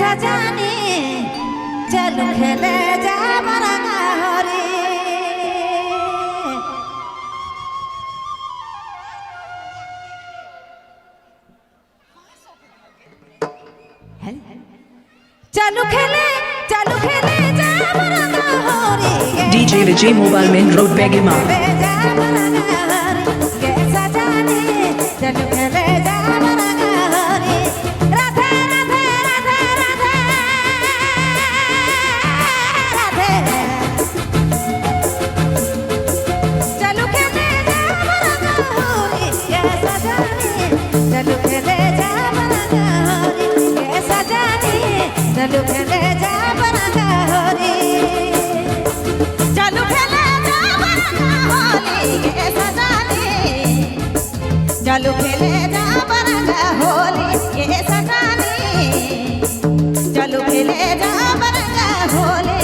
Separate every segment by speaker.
Speaker 1: सजानी चल खेले जा हरी। चलो खेले जा हरी।
Speaker 2: DJ Vijay Mobile Main Road Begima।
Speaker 1: चलो खेले जा हरी। राधे राधे राधे राधे राधे। चलो खेले जा हरी ये सजानी। चलो खेले जा हरी ये सजानी। चलो खेले जा हरी। चलो खेले जा होली ये सजानी। चलो खेले जा होली ये सजानी। चलो खेले जा होली।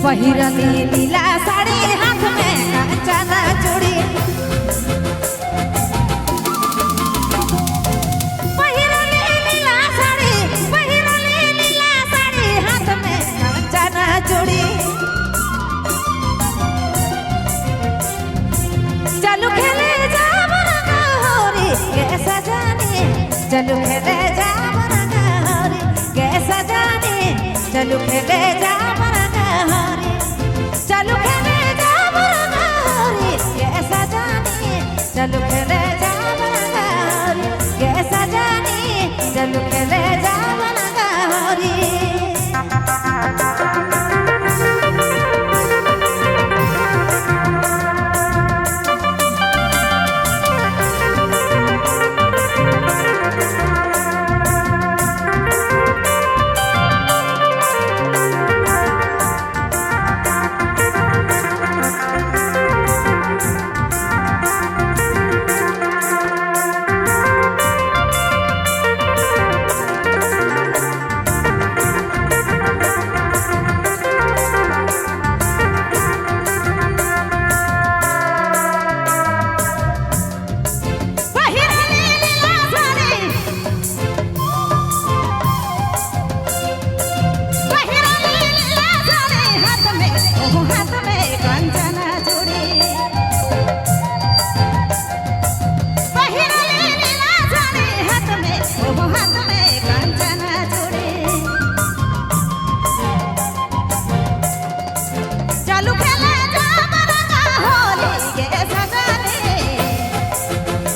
Speaker 1: पहिरली नीला साड़ी हाथ में कंचना चूड़ी। पहिरली नीला साड़ी हाथ में कंचना चूड़ी। चलो खेले जा हरी ये सजानी। चलो खेले जा हरी ये सजानी। चलो खेले जा हरी। चलो खेले जा हरी ये सजानी। चलो खेले जा हरी ये सजानी। चलो खेले जा हरी।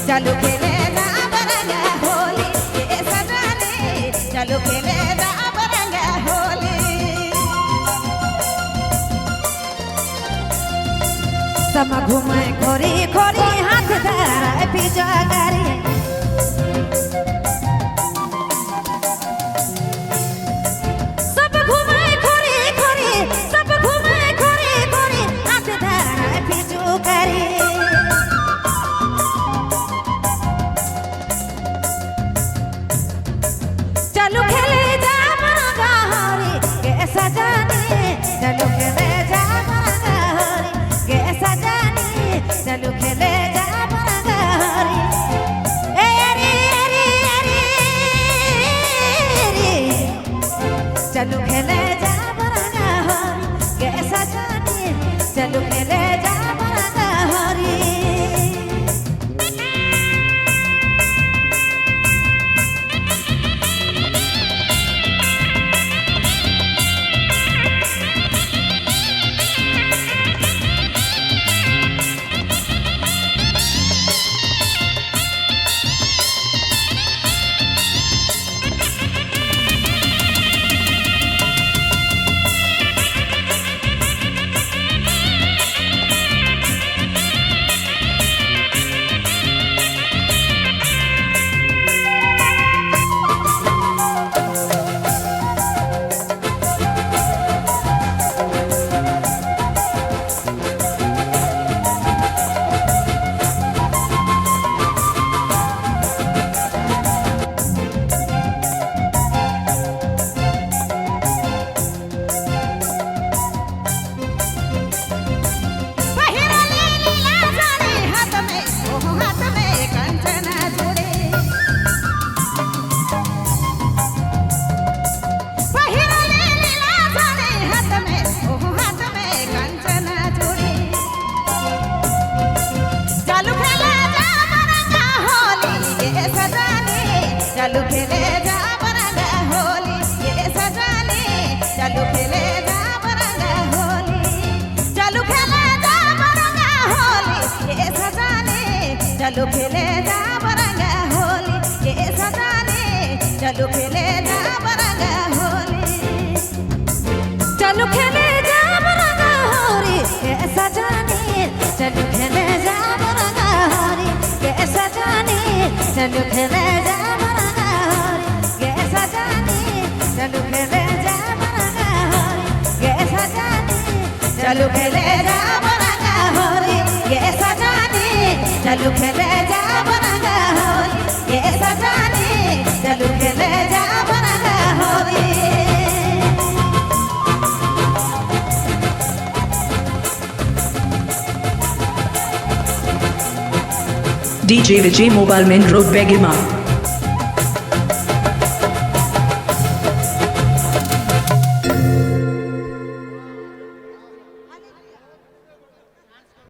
Speaker 1: चलो खेले जा होली ये सजानी। चलो खेले जा होली। समा घूमे खोरी खोरी हाथ धराए पिजा गारी। सब घूमे खोरी खोरी हाथ धराए पिजू गारी। चलो खेले जा हरी ये सजानी। चलो खेले जा हरी ये सजानी। चलो चलो खेले जा बरंगा होली ये सजाने चलो खेले जा बरंगा होली चलो खेले जा बरंगा होली ये सजाने चलो खेले जा बरंगा होली ये सजाने चलो खेले जा बरंगा होली ये सजाने चलो खेले जा बरंगा होली ये सजाने चलो खेले जा बरंगा होली ये सजाने चलो खेले जा बरंगा होली ये सजाने चलो खेले जा Baranga Holi
Speaker 2: DJ Vijay Mobile Main Road Begima.